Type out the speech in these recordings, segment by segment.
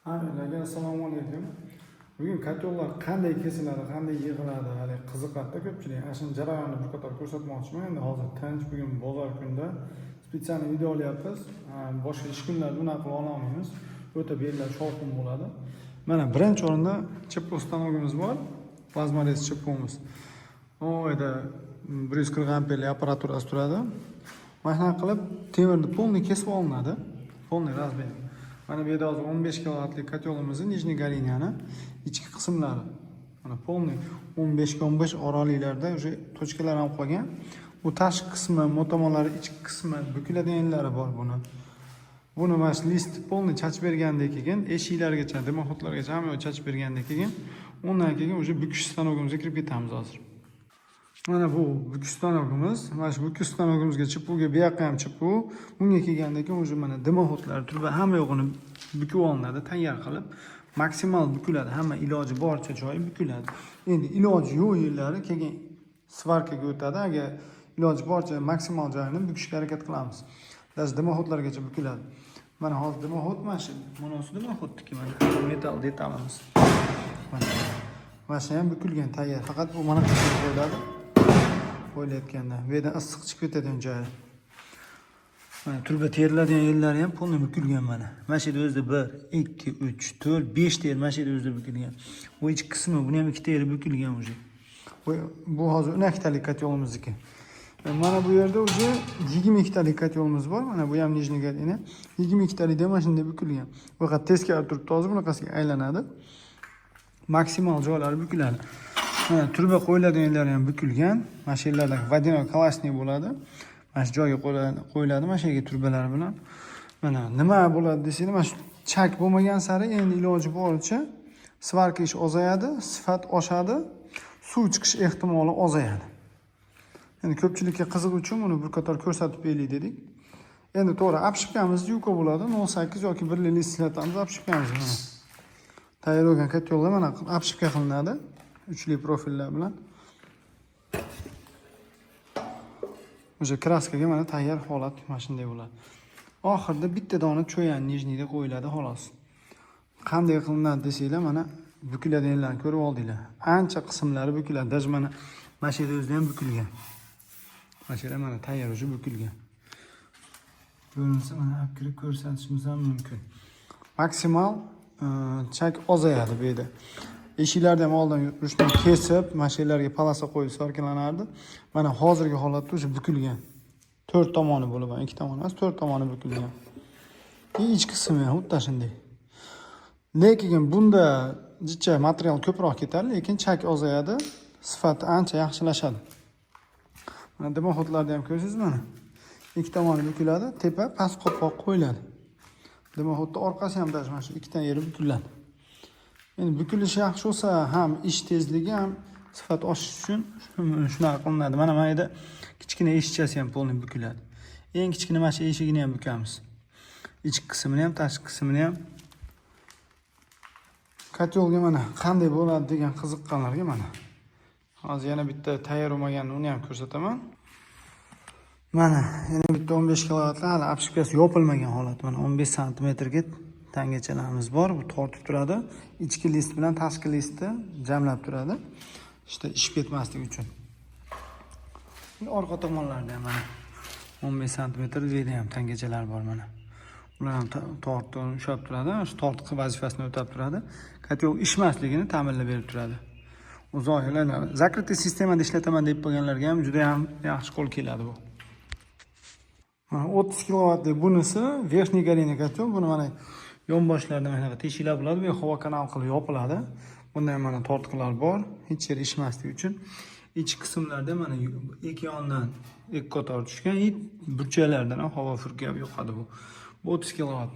Hammalarga assalomu alaykum. Bugun kotyollar qanday kesiladi, qanday yig'iladi, hali qiziqadi ko'pchilik. Ana shu jarayonni bir qator ko'rsatmoqchiman. Endi hozir tinch, bugun bozor kunida spetsial video olyapmiz. Boshqa ish kunlarda bunaqa qila olmaymiz. O'ta bellar shovqin bo'ladi. Mana birinchi o'rinda chippo stanogimiz bor. Plazmarez chippomiz. O yerda 140 amperli apparaturasi turadi. Mana shunaqa qilib temirni polni kesib olinadi. Polni razbay. Mana bu yerda hozir 15 kilovatlik kotyolimizni nijniy galiniyani ichki qismlari. Mana polni 15-15 oraliklarda o'sha tochkalar ham qolgan. Bu tashqi qismi, motomonlari, ichki qismi bukiladiganlari bor buni. Buni mana shu list polni chachib bergandek keyin eshiklargacha, dimoxodlargacha hamma chachib bergandek keyin undan keyin o'sha bukish stanogimizga kirib ketamiz hozir. Mana bu bukish stanogimiz. Mana shu bukish stanogimizga chippuga bu yoqqa ham chippu, bunga kelgandan keyin o'sha mana dimoxodlar turib hamma yo'g'ini bukib olinadi, tayyor qilib, maksimal bukiladi, hamma iloji boricha joyi bukiladi. Endi iloji yo'q yerlari keyin svarkaga o'tadi. Agar iloji boricha maksimal joyini bukishga harakat qilamiz. Даже dimoxodlargacha bukiladi. Mana hozir dimoxod mashina, monosida dimoxodniki mana metal detalimiz. Mashina ham bukilgan, tayyor. Faqat bu mana qismga qo'yiladi. Qo'yilayotganda bu yerdan issiq chiqib ketadigan joyi. Mana turba teriladigan yerlari ham polni bukilgan mana. Mana shu yerda o'zida 1, 2, 3, 4, 5 ta yer mana shu yerda o'zida bukilgan. Bu ichki qismi, buni ham 2 ta yeri bukilgan o'zi. Bu hozir 12 talik kotyolimizniki. Mana bu yerda o'zi 22 talik kotyolimiz bor. Mana bu ham nijniy galiniya. 22 talikda mana shunday bukilgan. Bu faqat teskari turibdi, hozir bunaqasiga aylanadi. Maksimal joylari bukiladi. Mana turba qo'yiladigan yerlari ham bukilgan. Mana shu yerlarda vodinoy kalashnik bo'ladi. Mana shu joyga qo'yiladi, mana shu yerga turbalar bilan. Mana nima bo'ladi desanglar, mana shu chak bo'lmagan sari endi iloji boricha svarka ish ozayadi, sifat oshadi, suv chiqish ehtimoli ozayadi. Endi ko'pchilikka qiziq uchun buni bir qator ko'rsatib beraylik dedik. Endi to'g'ri, apshipkamiz yuqa bo'ladi, 08 yoki 1 litr apshipkamiz mana. Tayyor bo'lgan kotyollar mana apshipka qilinadi, uchli profillar bilan. O'sha kraskaga mana tayyor holat mana shunday bo'ladi. Oxirida bitta dona cho'yan nijniyda qo'yiladi xolos. Qanday qilinadi desanglar, mana bukiladiganlarni ko'rib oldinglar. Ancha qismlari bukiladi. Даже mana shu yerda o'zida ham bukilgan. Mana shu yerda mana tayyor o'sha bukilgan. Ko'rinsa mana olib kirib ko'rsatishimiz ham mumkin. Maksimal chak ozayadi bu yerda. Eshiklarni ham oldin yurishdan kesib, mashinlarga palasa qo'yib sarkalanardi. Mana hozirgi holatda o'sha bukilgan. 4 tomoni bo'lib, 2 tomoni emas, 4 tomoni bukilgan. Ichki qismi ham xuddi shunday. Lekin bunda jicha material ko'proq ketadi, lekin chak ozayadi, sifati ancha yaxshilashadi. Mana dimoxodlarni ham ko'rsangiz mana. 2 tomoni bukiladi, tepa past qopqoq qo'yiladi. Dimoxodning orqasi ham mana shu 2 ta yeri bukiladi. Endi bukilishi yaxshi bo'lsa ham ish tezligi ham sifat oshish uchun shunaqa qilinadi. Mana yerda kichkina eshikchasi ham polni bukiladi. Eng kichkina mana shu eshigini ham bukamiz. Ichki qismini ham, tashqi qismini ham. Kotyolga mana qanday bo'ladi degan qiziqqanlarga mana. Hozir yana bitta tayyor bo'lmaganini uni ham ko'rsataman. Mana yana bitta 15 kilovatli hali apshipkasi yopilmagan holat. Mana 15 sm ga tangachalarimiz bor. Bu tortib turadi. Ichki list bilan tashqi listni jamlab turadi. İşte ishib ketmasligi uchun. Orqa tomonlarda ham mana 15 sm joyda ham tangachalar bor mana. Ular ham tortni ushlab turadi. Shu tortqi vazifasini o'tab turadi. Kotyol ishmasligini ta'minlab berib turadi. U zohirlar zakritli sistemada ishlataman deb qo'yganlarga ham juda ham yaxshi qo'l keladi bu. Mana 30 kilovatlik bunisi verniy galiniya kotyol. Buni mana yonboshlarida mana teshiklar bo'ladi va havo kanal qilib yopiladi. Bunda ham mana tortqilar bor, hech yer ishmasligi uchun. Ichki qismlarda mana ikki yondan ikki qator tushgan, burchaklardan ham havo furkab yoqadi bu. Bu 30 kilovat.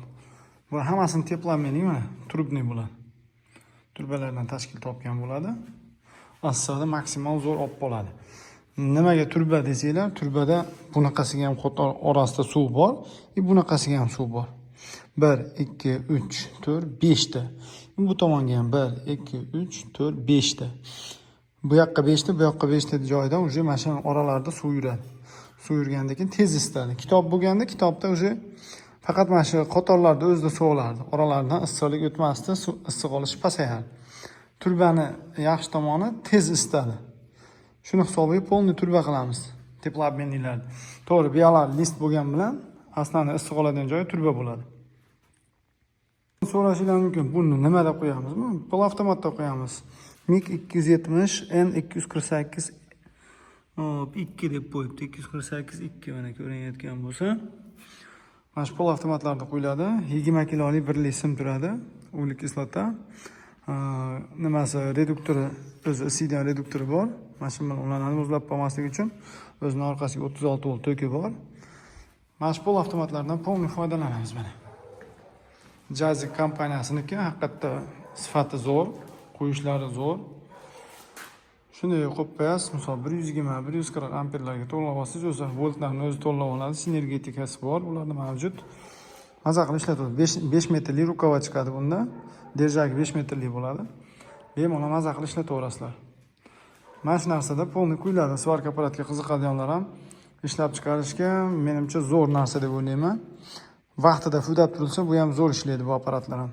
Bu hammasini teplameli mana trubniy bo'ladi. Turbalardan tashkil topgan bo'ladi. Aslida maksimal zo'r olib qoladi. Nimaga turba desanglar, turbada bunaqasiga ham qator orasida suv bor, bunaqasiga ham suv bor. 1, 2, 3, 4, 5 ta. Bu tomonga ham 1, 2, 3, 4, 5 ta. Bu yoqqa 5 ta, bu yoqqa 5 ta joyda o'sha mashina oralarida suv yuradi. Suv yurgandan keyin tez isitadi. Kitob bo'lganda kitobda o'sha Faqat mana shu qatorlarda o'zida sovilardi. Oralaridan issiqlik o'tmasdi, issiq olishi pasayardi. Turbani yaxshi tomoni tez isitadi. Shuni hisobiga polni turba qilamiz. Teplobmenliklarda. To'g'ri, bu yoqlar list bo'lgan bilan aslida issiq oladigan joyi turba bo'ladi. So'rashingiz mumkin, buni nima deb qo'yamizmi? Pol avtomatda qo'yamiz. MiG 270 N248 2 deb qo'yibdi. 248 2 mana ko'rinayotgan bo'lsa, mana shu pol avtomatlarda qo'yiladi. 20 kilolik birlik sim turadi. Uglekislota. Nimasi reduktori, o'zi isiydigan reduktori bor. Mana shu bilan ulanadi muzlab qolmasligi uchun. O'zining orqasiga 36 volt toki bor. Mana shu pol avtomatlardan polni foydalanamiz mana. Jazik kompaniyasiniki haqiqatda sifati zo'r, qo'yishlari zo'r. Shunday qo'yib qo'yasiz, misol 120-140 amperlarga to'lg'ab olsangiz, o'zi voltlarni o'zi to'lg'ab oladi, sinergetikasi bor, ularda mavjud. Maza qilib ishlatadi. 5 metrli rukava chiqadi bunda. Держagi 5 metrli bo'ladi. Bemalol maza qilib ishlataverasizlar. Mana shu narsada polni quyiladi. Svarka apparatiga qiziqadiganlar ham ishlab chiqarishga menimcha zo'r narsa deb o'ylayman. Vaqtida fudab turilsa, bu ham zo'r ishlaydi bu apparatlar ham.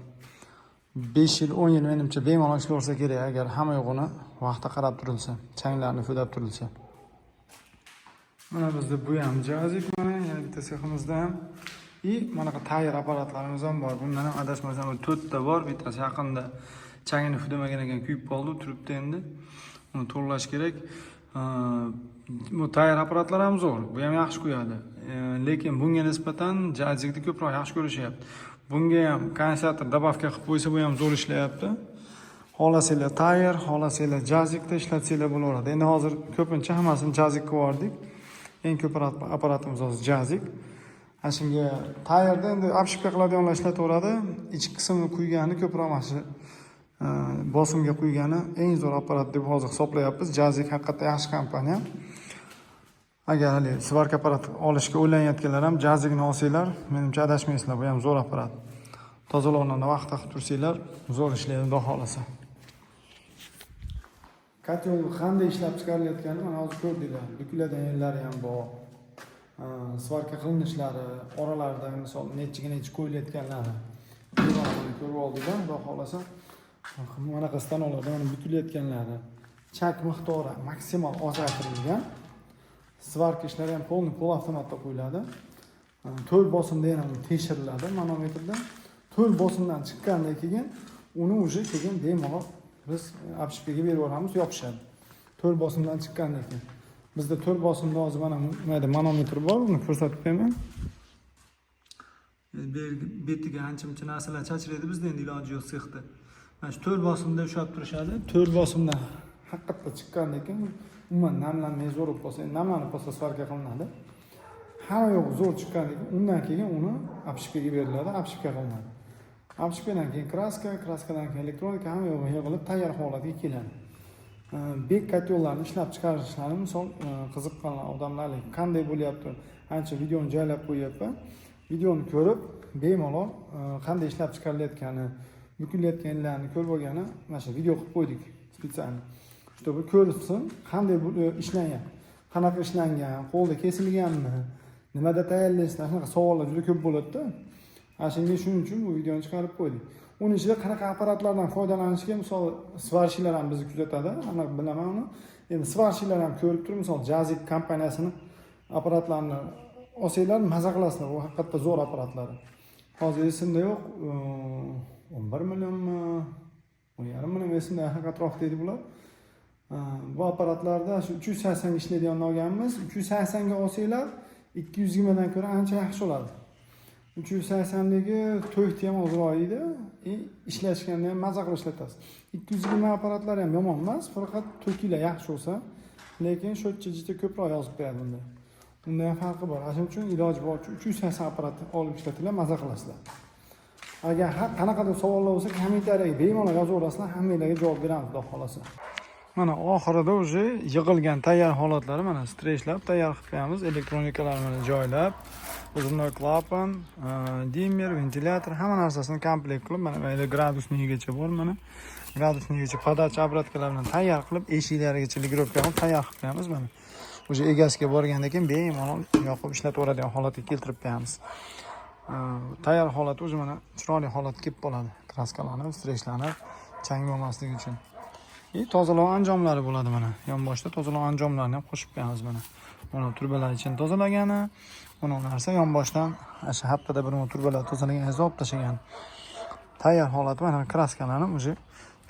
5 yil, 10 yil menimcha bemalol ishlayversa kerak, agar hamma yo'g'ini vaqtda qarab turilsa, changlarni fudab turilsa. Mana bizda bu ham jazik, mana yana bitta seximizda ham mana bu tayyor apparatlarimiz ham bor. Bundan ham adashmasam 4 ta bor. Bittasi yaqinda changini fudamagan ekan, kuyib qoldi, turibdi endi. Uni to'g'rilash kerak. Bu tayyor apparatlar ham zo'r. Bu ham yaxshi qo'yadi. Lekin bunga nisbatan jazikni ko'proq yaxshi ko'rishyapti. Bunga ham kondensator dabavka qilib qo'ysa, bu ham zo'r ishlayapti. Xohlasanglar tayyor, xohlasanglar jazikda ishlatsanglar bo'laveradi. Endi hozir ko'pincha hammasini jazikka yubordik. Eng ko'p apparatimiz hozir jazik. Shunga tayyorda endi obshipka qiladiganlar ishlataveradi. Ichki qismini quygani ko'proq mana shu bosimga quygani eng zo'r apparat deb hozir hisoblayapmiz. Jazik haqiqatda yaxshi kompaniya. Agar hali svarka apparat olishga o'ylanayotganlar ham jazikni olsanglar, menimcha adashmaysizlar. Bu ham zo'r apparat. Tozalovlarni vaqtida qilib tursanglar, zo'r ishlaydi, xudo xolasa. Katyol qanday ishlab chiqarilayotganini mana hozir ko'rdinglar. Bukiladigan yerlari ham bor. Svarka qilinishlari, oralarida misol necha qo'yilayotganlari. Buni ko'rib oldinglar, xudo xolasa. Mana qastanolarda mana butilayotganlari, chak miqdori maksimal ozaytirilgan. Svarka ishlari ham pol avtomatda qo'yiladi. 4 bosimda yana tekshiriladi manometrda. 4 bosimdan chiqqandan keyin uni уже keyin bemalol biz obshipkaga berib yuboramiz, yopishadi. 4 bosimdan chiqqandan keyin. Bizda 4 bosimda hozir mana mayda manometr bor, uni ko'rsatib beraman. Betiga ancha-muncha narsalar chachiradi, bizda endi iloji yo'q sexda. Mana shu 4 bosimda ushlab turishadi. 4 bosimdan haqiqatda chiqqandan keyin umuman namlanmay zo'r bo'lib qolsa, namlanib qolsa svarka qilinadi. Hamma yo'q zo'r chiqqandan keyin undan keyin uni obshipkaga beriladi, obshipka qilinadi. Obshipkadan keyin kraskadan keyin elektronika hamma yo'q yig'ilib tayyor holatga keladi. Bek katyollarni ishlab chiqarishlari misol qiziqqan odamlar qanday bo'lyapti, ancha videoni joylab qo'yapman. Videoni ko'rib, bemalol qanday ishlab chiqarilayotgani, bukilayotganlarni ko'rib olgani, mana shu video qilib qo'ydik spesial. Чтобы ko'rsin, qanday ishlangan, qanaqa ishlangan, qo'lda kesilganmi, nimada tayyorlaysizlar, shunaqa savollar juda ko'p bo'ladi-da. Shuning uchun bu videoni chiqarib qo'ydik. Uning ichida qanaqa apparatlardan foydalanishga, misol svarshilar ham bizni kuzatadi, aniq bilaman uni. Endi svarshilar ham ko'rib turib, misol Jazik kompaniyasini apparatlarini olsanglar maza qilasizlar, bu haqiqatda zo'r apparatlar. Hozir esimda yo'q, 11 millionmi, 10,5 million esimda atrofida edi bular. Bu apparatlarda shu 380 ga ishlaydiganini olganmiz. 380 ga olsanglar 220 dan ko'ra ancha yaxshi bo'ladi. 380 dagi to'yt ham ozroq edi. Ishlashganda ham maza qilib ishlatasiz. 220 apparatlar ham yomon emas, faqat to'kilar yaxshi bo'lsa, lekin sho'tchi ko'proq yozib qo'yadi bunda. Bunda ham farqi bor. Shuning uchun iloji boricha 380 apparat olib ishlatinglar, maza qilasizlar. Agar qanaqadir savollar bo'lsa, kommentariyaga bemalol yozaverasizlar, hammanglarga javob beramiz, xudo xolasa. Mana oxirida уже yig'ilgan tayyor holatlari mana streshlab tayyor qilib qo'yamiz. Elektronikalarni joylab, uzunroq klapan, dimmer, ventilyator, hamma narsasini komplekt qilib, mana bu gradusnigacha bor, mana gradusnigacha podacha obratkalarni tayyor qilib, eshiklarigacha ligirovka qilib tayyor qilib qo'yamiz mana. Уже egasiga borgandan keyin bemalol yoqib ishlataveradigan holatga keltirib qo'yamiz. Tayyor holat o'zi mana chiroyli holatga kelib qoladi. Kraskalanib, strechlanib, chang bo'lmasligi uchun. Tozalov anjomlari bo'ladi mana. Yonboshda tozalov anjomlarini ham qo'shib qo'yamiz mana. Buni turbalar uchun tozalagani, buni narsa yonboshdan o'sha haftada bir turbalar tozalagan olib tashlagan. Tayyor holat mana kraskalanib o'zi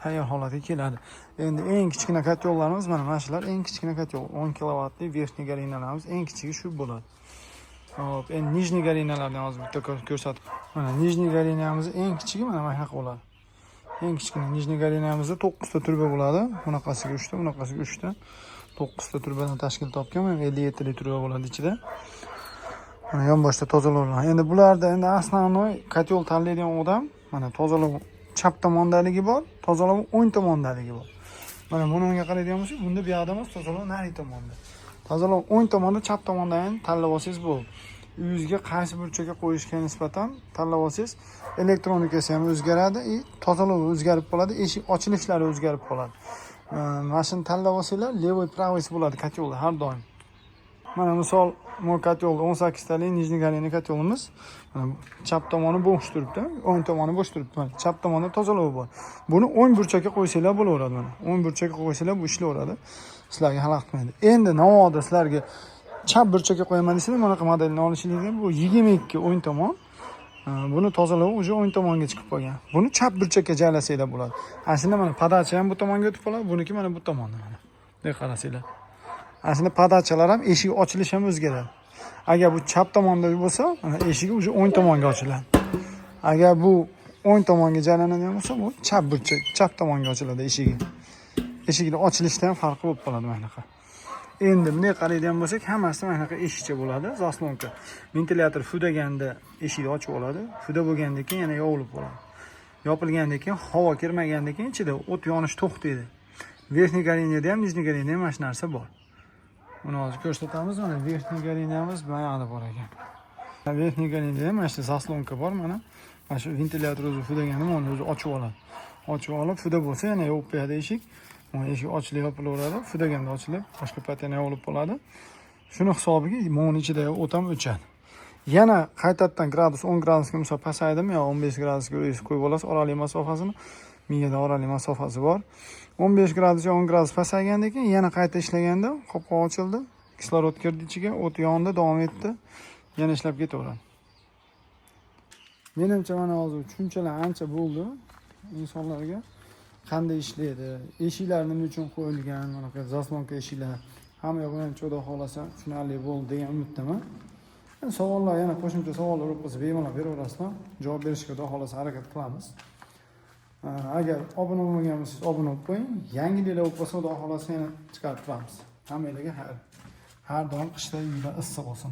tayyor holatga keladi. Endi eng kichkina kotyollarimiz mana shular eng kichkina kotyol 10 kilovatli verniy garinalarimiz eng kichigi shu bo'ladi. Hop, endi nijniy garinalarni hozir bitta ko'rsatib. Mana nijniy garinamiz eng kichigi mana shunaqa bo'ladi. Eng kichkina nijniy garinamizda 9 ta turba bo'ladi. Bunaqasiga 3 ta, bunaqasiga 3 ta. 9 ta turbadan tashkil topgan, 57 ta turba bo'ladi ichida. Mana yonboshda tozalovlar. Endi bularda endi asosiy kotyol tanlaydigan odam mana tozalov chap tomondaligi bor, tozalov o'ng tomondaligi bor. Mana bunga qaraydigan bo'lsak, bunda bu yoqda emas, tozalov nari tomonda. Tozalov o'ng tomonda, chap tomondan tanlab olsangiz bo'ladi. Uyingizga qaysi burchakka qo'yishga nisbatan tanlab olsangiz, elektronikasi ham o'zgaradi, tozalov o'zgarib qoladi, eshik ochilishlari o'zgarib qoladi. Mana shuni tanlab olsanglar, levoy, pravoy bo'ladi kotyolda har doim. Mana misol, bu kotyol 18 talik nijniy gariniy kotyolimiz. Mana chap tomoni bo'sh turibdi, o'ng tomoni bo'sh turibdi. Mana chap tomonda tozalov bor. Buni o'ng burchakka qo'ysanglar bo'laveradi mana. O'ng burchakka qo'ysanglar bu ishlayveradi. Sizlarga xalaqit qilmaydi. Endi navoda sizlarga chap burchakka qo'yaman desanglar, mana bunaqa modelni olishingiz bu 22 o'ng tomon. Buni tozalavi уже o'ng tomonga chiqib qolgan. Buni chap burchakka joylasanglar bo'ladi. Aslida mana podacha ham bu tomonga o'tib qoladi, buniki mana bu tomonda mana. Deb qarasanglar. Aslida podachalar ham eshik ochilishi ham o'zgaradi. Agar bu chap tomonda bo'lsa, mana eshigi уже o'ng tomonga ochiladi. Agar bu o'ng tomonga joylanadigan bo'lsa, bu chap burchak, chap tomonga ochiladi eshigi. Eshikning ochilishida ham farqi bo'lib qoladi mana shunaqa. Endi bunday qaraydigan bo'lsak, hammasi mana shunaqa eshikcha bo'ladi, zaslonka. Ventilyator fudaganda eshikni ochib oladi, fuda bo'lgandan keyin yana yopilib qoladi. Yopilgandan keyin havo kirmagandan keyin ichida o't yonish to'xtaydi. Verniy gariniyada ham, nijniy gariniyada ham mana shu narsa bor. Buni hozir ko'rsatamiz, mana verniy gariniyamiz bayog'ida bor ekan. Verniy gariniyada ham mana shu zaslonka bor, mana shu ventilyator o'zi fudagani uni o'zi ochib oladi. Ochib olib, fuda bo'lsa yana yopib qo'yadi eshik. Mana eshik ochilib yopilaveradi, fudaganda ochilib, boshqa patena olib qoladi. Shuni hisobiga mo'ning ichida o't ham o'chadi. Yana qaytadan gradus 10 gradusga misol pasaydimi yo 15 gradusga qo'yib olasiz, oraliq masofasini. Miyada oraliq masofasi bor. 15 gradus yo 10 gradus pasaygandan keyin yana qayta ishlaganda qopqoq ochildi, kislorod kirdi ichiga, o't yondi, davom etdi. Yana ishlab ketaveradi. Menimcha mana hozir tushunchalar ancha bo'ldi insonlarga. Qanday ishlaydi, eshiklar nima uchun qo'yilgan, mana bu zaslonka eshiklar hamma yo'q bilan cho'da xolasa tushunarli bo'ldi degan umiddaman. Savollar yana qo'shimcha savollar bo'lsa bemalol beraverasizlar. Javob berishga xudo xolasa harakat qilamiz. Agar obuna bo'lmagan bo'lsangiz obuna bo'lib qo'ying. Yangiliklar bo'lib qolsa xudo xolasa yana chiqarib turamiz. Hammalarga har doim qishda uyda issiq bo'lsin.